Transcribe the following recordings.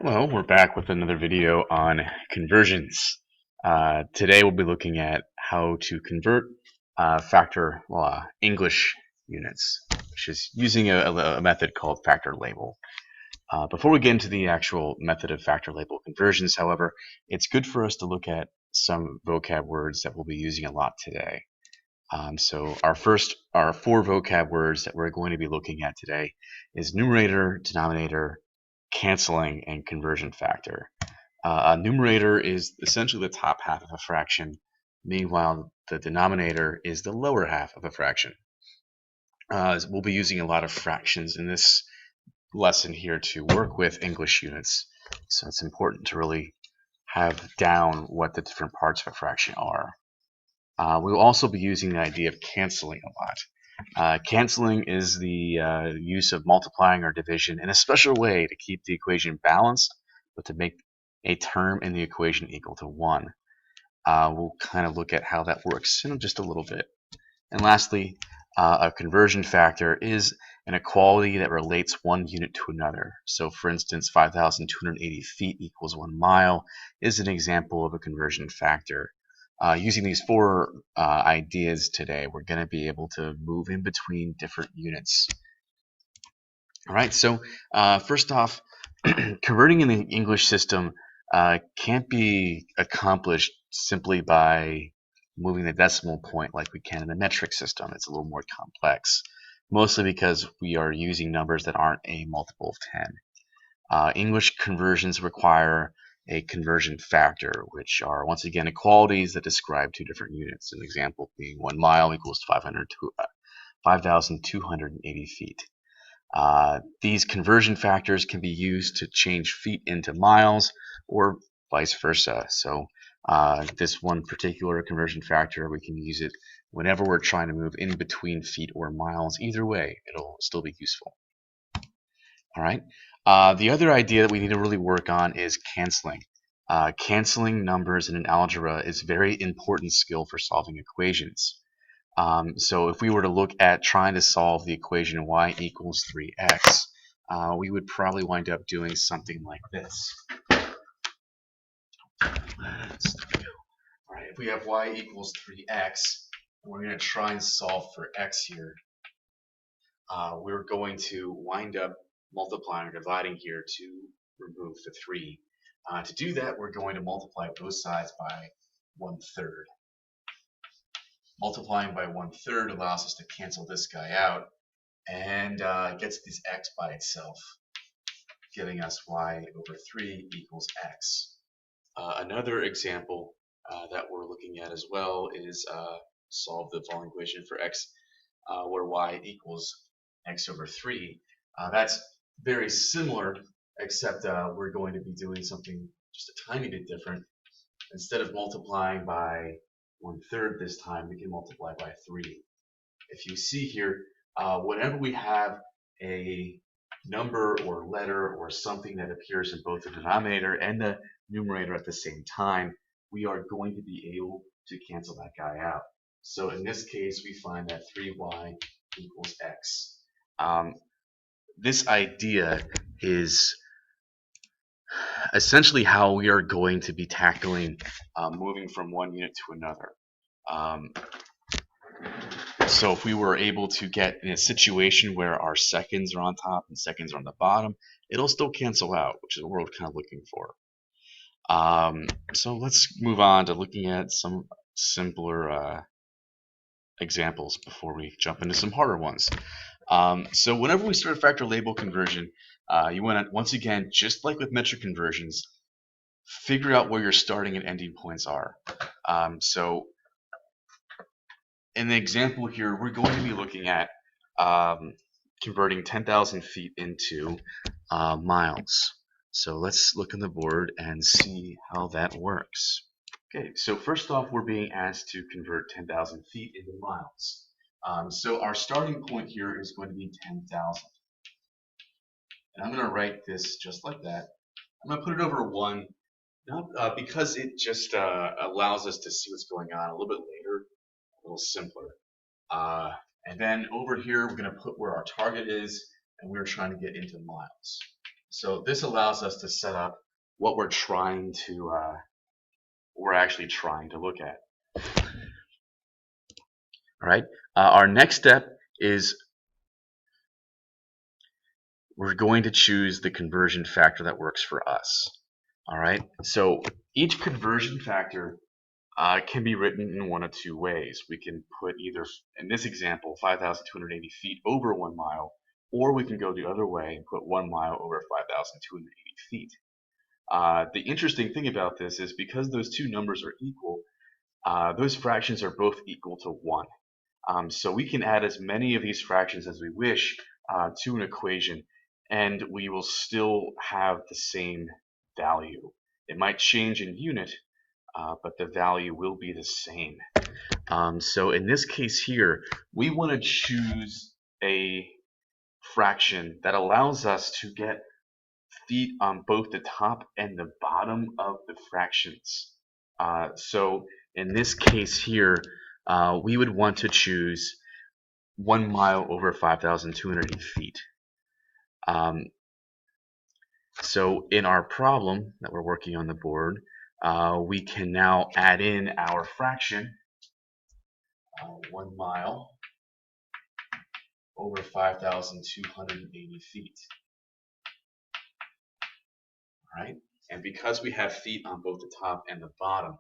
Hello, we're back with another video on conversions. Today we'll be looking at how to convert English units, which is using a method called factor label. Before we get into the actual method of factor label conversions, however, it's good for us to look at some vocab words that we'll be using a lot today. So our four vocab words that we're going to be looking at today is numerator, denominator, canceling, and conversion factor. A numerator is essentially the top half of a fraction. Meanwhile, the denominator is the lower half of a fraction. We'll be using a lot of fractions in this lesson here to work with English units. So it's important to really have down what the different parts of a fraction are. We will also be using the idea of canceling a lot. Canceling is the use of multiplying or division in a special way to keep the equation balanced, but to make a term in the equation equal to 1. We'll kind of look at how that works in just a little bit. And lastly, a conversion factor is an equality that relates one unit to another. So for instance, 5,280 feet equals 1 mile is an example of a conversion factor. Using these four ideas today, we're going to be able to move in between different units. All right, so first off, converting in the English system can't be accomplished simply by moving the decimal point like we can in the metric system. It's a little more complex, mostly because we are using numbers that aren't a multiple of 10. English conversions require a conversion factor, which are once again equalities that describe two different units. An example being 1 mile equals 5,280 feet. These conversion factors can be used to change feet into miles or vice versa. So this one particular conversion factor, we can use it whenever we're trying to move in between feet or miles. Either way, it'll still be useful. All right. The other idea that we need to really work on is canceling. Canceling numbers in an algebra is a very important skill for solving equations. So if we were to look at trying to solve the equation y equals 3x, we would probably wind up doing something like this. All right, if we have y equals 3x, and we're going to try and solve for x here, we're going to wind up multiplying or dividing here to remove the 3. To do that, we're going to multiply both sides by 1/3. Multiplying by 1/3 allows us to cancel this guy out and gets this x by itself, giving us y over 3 equals x. Another example that we're looking at as well is solve the following equation for x, where y equals x over 3. That's very similar, except we're going to be doing something just a tiny bit different. Instead of multiplying by 1/3 this time, we can multiply by 3. If you see here, whenever we have a number or letter or something that appears in both the denominator and the numerator at the same time, we are going to be able to cancel that guy out. So in this case, we find that 3y equals x. This idea is essentially how we are going to be tackling moving from one unit to another. So if we were able to get in a situation where our seconds are on top and seconds are on the bottom, it'll still cancel out, which is what we're kind of looking for. So let's move on to looking at some simpler examples before we jump into some harder ones. So whenever we start a factor label conversion, you want to, once again, just like with metric conversions, figure out where your starting and ending points are. So in the example here, we're going to be looking at converting 10,000 feet into miles. So let's look on the board and see how that works. Okay, so first off, we're being asked to convert 10,000 feet into miles. So our starting point here is going to be 10,000. And I'm going to write this just like that. I'm going to put it over 1, not, because it just allows us to see what's going on a little bit later, a little simpler. And then over here, we're going to put where our target is, and we're trying to get into miles. So this allows us to set up what we're actually trying to look at. All right. Our next step is we're going to choose the conversion factor that works for us. All right. So each conversion factor can be written in one of two ways. We can put either, in this example, 5,280 feet over 1 mile, or we can go the other way and put 1 mile over 5,280 feet. The interesting thing about this is because those two numbers are equal, those fractions are both equal to 1. So we can add as many of these fractions as we wish to an equation, and we will still have the same value. It might change in unit, but the value will be the same. So in this case here, we want to choose a fraction that allows us to get feet on both the top and the bottom of the fractions. So in this case here, we would want to choose 1 mile over 5,280 feet. So in our problem that we're working on the board, we can now add in our fraction, 1 mile over 5,280 feet. All right, and because we have feet on both the top and the bottom,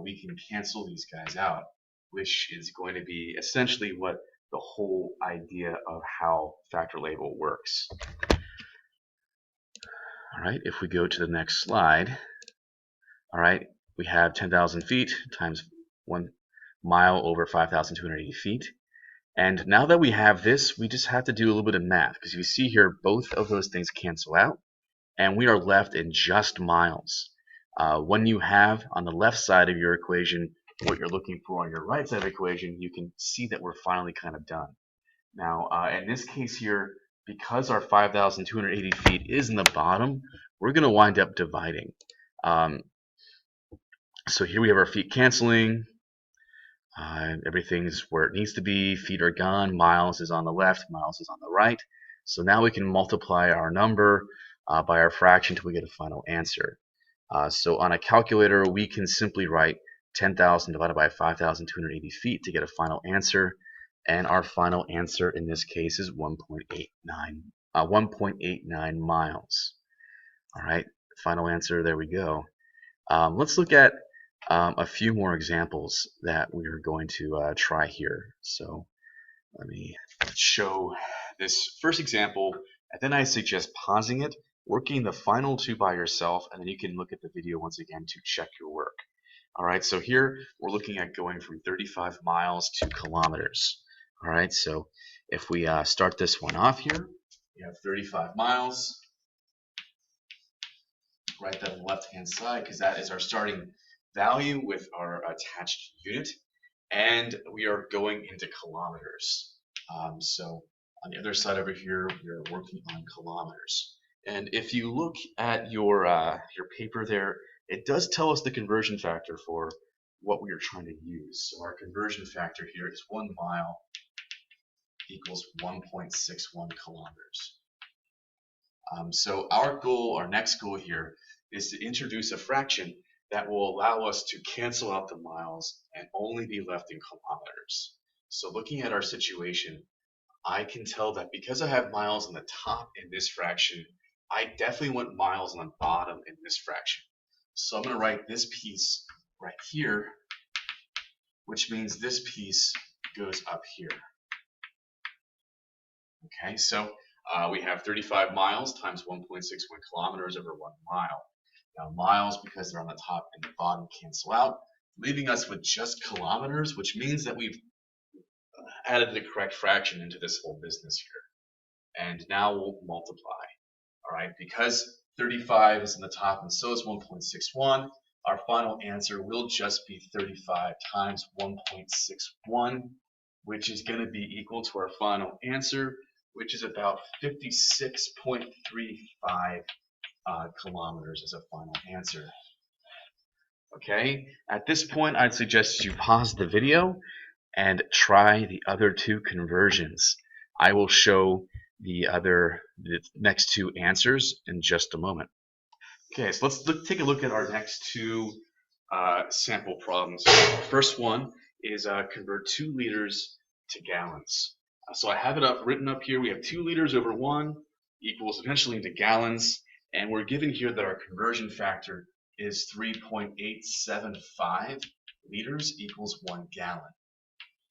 we can cancel these guys out, which is going to be essentially what the whole idea of how factor label works. All right, if we go to the next slide, all right, we have 10,000 feet times 1 mile over 5,280 feet. And now that we have this, we just have to do a little bit of math, because you see here both of those things cancel out, and we are left in just miles. When you have on the left side of your equation what you're looking for on your right side of the equation, you can see that we're finally kind of done. Now, in this case here, because our 5,280 feet is in the bottom, we're going to wind up dividing. So here we have our feet canceling. Everything's where it needs to be. Feet are gone. Miles is on the left. Miles is on the right. So now we can multiply our number by our fraction until we get a final answer. So on a calculator, we can simply write 10,000 divided by 5,280 feet to get a final answer. And our final answer in this case is 1.89 miles. All right, final answer, there we go. Let's look at a few more examples that we are going to try here. So let me show this first example, and then I suggest pausing it, working the final two by yourself, and then you can look at the video once again to check your work. All right, so here we're looking at going from 35 miles to kilometers. All right, so if we start this one off here, we have 35 miles. Write that on the left-hand side because that is our starting value with our attached unit, and we are going into kilometers. So on the other side over here, we are working on kilometers. And if you look at your paper there, it does tell us the conversion factor for what we are trying to use. So our conversion factor here is 1 mile equals 1.61 kilometers. So our next goal here is to introduce a fraction that will allow us to cancel out the miles and only be left in kilometers. So looking at our situation, I can tell that because I have miles on the top in this fraction, I definitely want miles on the bottom in this fraction. So I'm going to write this piece right here, which means this piece goes up here. Okay, so we have 35 miles times 1.61 kilometers over 1 mile. Now miles, because they're on the top and the bottom, cancel out, leaving us with just kilometers, which means that we've added the correct fraction into this whole business here. And now we'll multiply. All right, because 35 is on the top and so is 1.61, our final answer will just be 35 times 1.61, which is going to be equal to our final answer, which is about 56.35 kilometers as a final answer. Okay, at this point, I'd suggest you pause the video and try the other two conversions. I will show the next two answers in just a moment. Okay, so let's take a look at our next two sample problems. First one is convert 2 liters to gallons. So I have it written up here. We have 2 liters over 1 equals eventually into gallons, and we're given here that our conversion factor is 3.875 liters equals 1 gallon.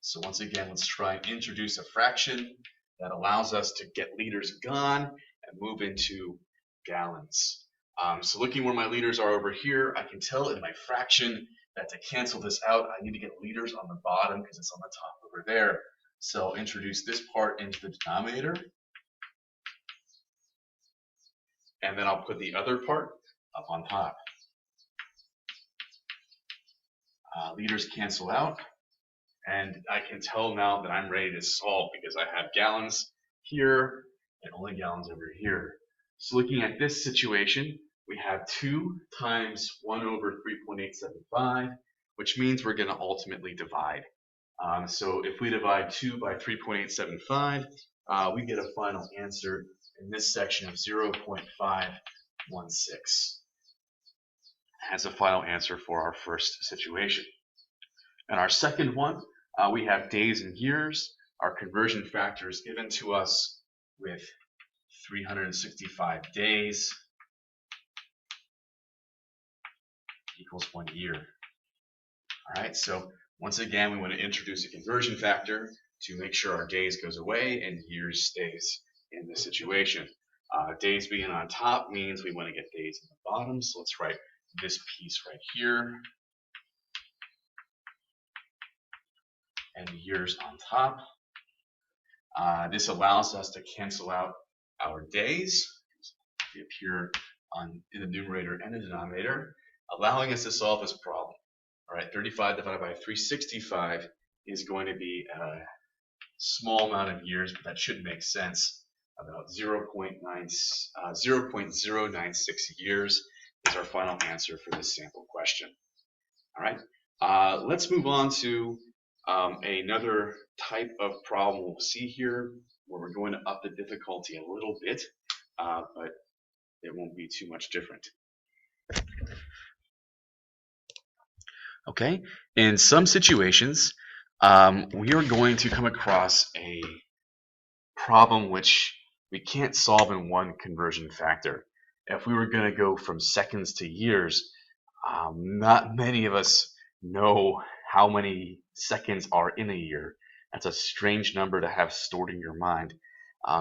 So once again, let's try and introduce a fraction that allows us to get liters gone and move into gallons. So looking where my liters are over here, I can tell in my fraction that to cancel this out, I need to get liters on the bottom because it's on the top over there. So I'll introduce this part into the denominator, and then I'll put the other part up on top. Liters cancel out, and I can tell now that I'm ready to solve because I have gallons here and only gallons over here. So looking at this situation, we have 2 times 1 over 3.875, which means we're going to ultimately divide. So if we divide 2 by 3.875, we get a final answer in this section of 0.516 as a final answer for our first situation. And our second one, we have days and years. Our conversion factor is given to us with 365 days equals 1 year. All right, so once again, we want to introduce a conversion factor to make sure our days goes away and years stays in this situation. Days being on top means we want to get days on the bottom, so let's write this piece right here and years on top. This allows us to cancel out our days. They appear in the numerator and the denominator, allowing us to solve this problem. All right, 35 divided by 365 is going to be a small amount of years, but that should make sense. About 0.096 years is our final answer for this sample question. All right, let's move on to another type of problem we'll see here where we're going to up the difficulty a little bit, but it won't be too much different. Okay, in some situations, we are going to come across a problem which we can't solve in one conversion factor. If we were going to go from seconds to years, not many of us know how many seconds are in a year. That's a strange number to have stored in your mind.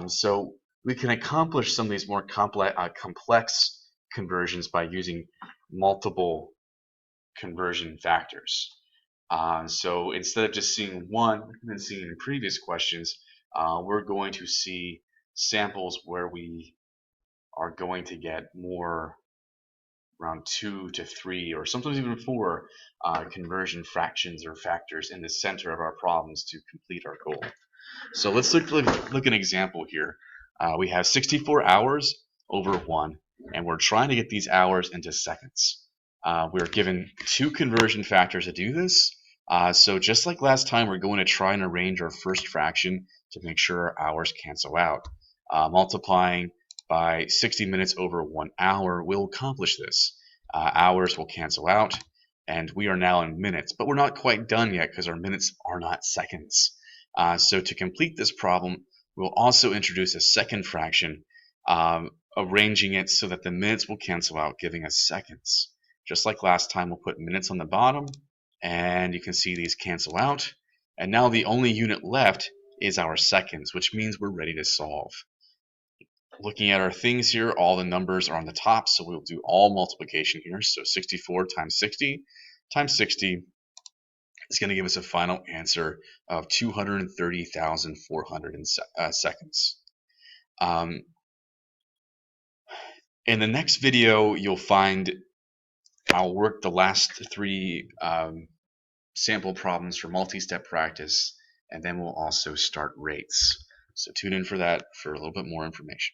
So we can accomplish some of these more complex conversions by using multiple conversion factors. So instead of just seeing one and then seeing in previous questions, we're going to see samples where we are going to get more around 2 to 3 or sometimes even 4 conversion fractions or factors in the center of our problems to complete our goal. So let's look at an example here. We have 64 hours over 1, and we're trying to get these hours into seconds. We're given 2 conversion factors to do this. So just like last time, we're going to try and arrange our first fraction to make sure our hours cancel out. Multiplying by 60 minutes over 1 hour will accomplish this. Hours will cancel out, and we are now in minutes, but we're not quite done yet because our minutes are not seconds. So to complete this problem, we'll also introduce a second fraction, arranging it so that the minutes will cancel out, giving us seconds. Just like last time, we'll put minutes on the bottom, and you can see these cancel out. And now the only unit left is our seconds, which means we're ready to solve. Looking at our things here, all the numbers are on the top, so we'll do all multiplication here. So 64 times 60 times 60 is going to give us a final answer of 230,400 seconds. In the next video, you'll find I'll work the last 3 sample problems for multi-step practice, and then we'll also start rates. So tune in for that for a little bit more information.